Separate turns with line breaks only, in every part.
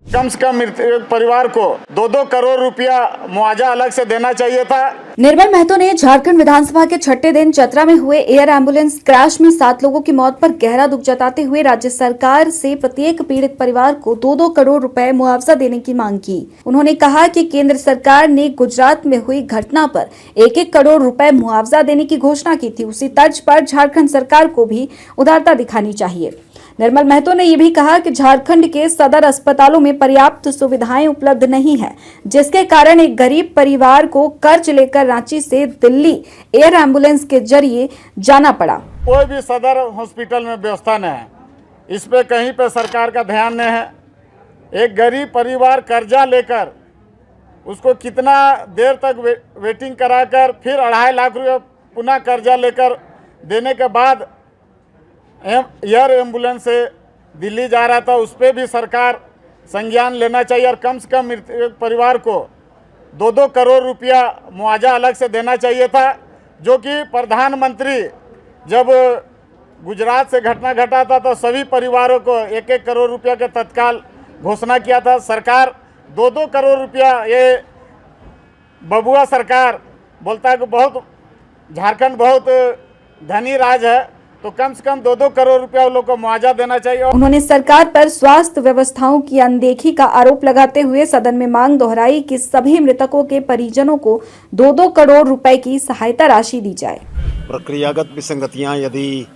कम से कम मृतक परिवार को 2-2 करोड़ रुपया मुआवजा अलग से देना चाहिए था।
निर्मल महतो ने झारखंड विधानसभा के छठे दिन चतरा में हुए एयर एम्बुलेंस क्रैश में 7 लोगों की मौत पर गहरा दुख जताते हुए राज्य सरकार से प्रत्येक पीड़ित परिवार को 2-2 करोड़ रुपए मुआवजा देने की मांग की। उन्होंने कहा कि केंद्र सरकार ने गुजरात में हुई घटना पर 1-1 करोड़ रुपए मुआवजा देने की घोषणा की थी, उसी तर्ज पर झारखंड सरकार को भी उदारता दिखानी चाहिए। निर्मल महतो ने यह भी कहा कि झारखंड के सदर अस्पतालों में पर्याप्त सुविधाएं उपलब्ध नहीं है, जिसके कारण एक गरीब परिवार को कर्ज लेकर रांची से दिल्ली एयर एम्बुलेंस के जरिए जाना पड़ा।
कोई भी सदर हॉस्पिटल में व्यवस्था नहीं है, इस पे कहीं पे सरकार का ध्यान नहीं है। एक गरीब परिवार कर्जा लेकर उसको कितना देर तक वेटिंग कराकर फिर 2.5 लाख रुपये पुनः कर्जा लेकर देने के बाद एयर एम्बुलेंस से दिल्ली जा रहा था, उस पर भी सरकार संज्ञान लेना चाहिए और कम से कम मृतक परिवार को 2-2 करोड़ रुपया मुआवजा अलग से देना चाहिए था, जो कि प्रधानमंत्री जब गुजरात से घटना घटा था तो सभी परिवारों को 1-1 करोड़ रुपया के तत्काल घोषणा किया था। सरकार 2-2 करोड़ रुपया, ये बबुआ सरकार बोलता है कि बहुत झारखंड बहुत धनी राज्य है, तो कम से कम 2-2 करोड़ रुपया उन लोगों को मुआवजा देना चाहिए।
उन्होंने सरकार पर स्वास्थ्य व्यवस्थाओं की अनदेखी का आरोप लगाते हुए सदन में मांग दोहराई कि सभी मृतकों के परिजनों को 2-2 करोड़ रुपए की सहायता राशि दी जाए।
प्रक्रियागत विसंगतियां यदि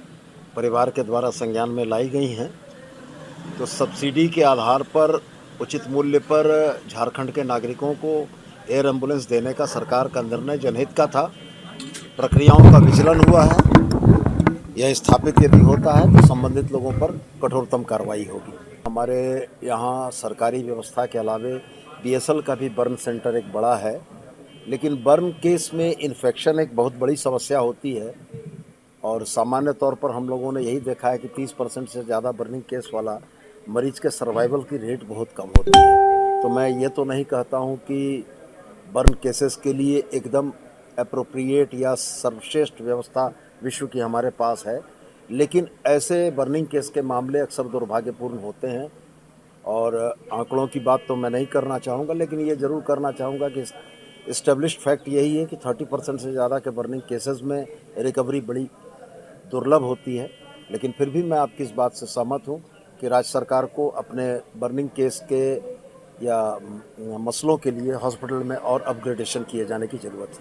परिवार के द्वारा संज्ञान में लाई गई हैं तो सब्सिडी के आधार पर उचित मूल्य पर झारखंड के नागरिकों को एयर एम्बुलेंस देने का सरकार का निर्णय जनहित का था। प्रक्रियाओं का विचलन हुआ है, यह स्थापित यदि होता है तो संबंधित लोगों पर कठोरतम कार्रवाई होगी। हमारे यहाँ सरकारी व्यवस्था के अलावे बीएसएल का भी बर्न सेंटर एक बड़ा है, लेकिन बर्न केस में इन्फेक्शन एक बहुत बड़ी समस्या होती है और सामान्य तौर पर हम लोगों ने यही देखा है कि 30% से ज़्यादा बर्निंग केस वाला मरीज के सर्वाइवल की रेट बहुत कम होती है। तो मैं ये तो नहीं कहता हूँ कि बर्न केसेस के लिए एकदम एप्रोप्रिएट या सर्वश्रेष्ठ व्यवस्था विश्व की हमारे पास है, लेकिन ऐसे बर्निंग केस के मामले अक्सर दुर्भाग्यपूर्ण होते हैं और आंकड़ों की बात तो मैं नहीं करना चाहूँगा, लेकिन ये ज़रूर करना चाहूँगा कि इस्टेब्लिश्ड फैक्ट यही है कि 30% से ज़्यादा के बर्निंग केसेस में रिकवरी बड़ी दुर्लभ होती है। लेकिन फिर भी मैं आपकी इस बात से सहमत हूँ कि राज्य सरकार को अपने बर्निंग केस के या मसलों के लिए हॉस्पिटल में और अपग्रेडेशन किए जाने की ज़रूरत है।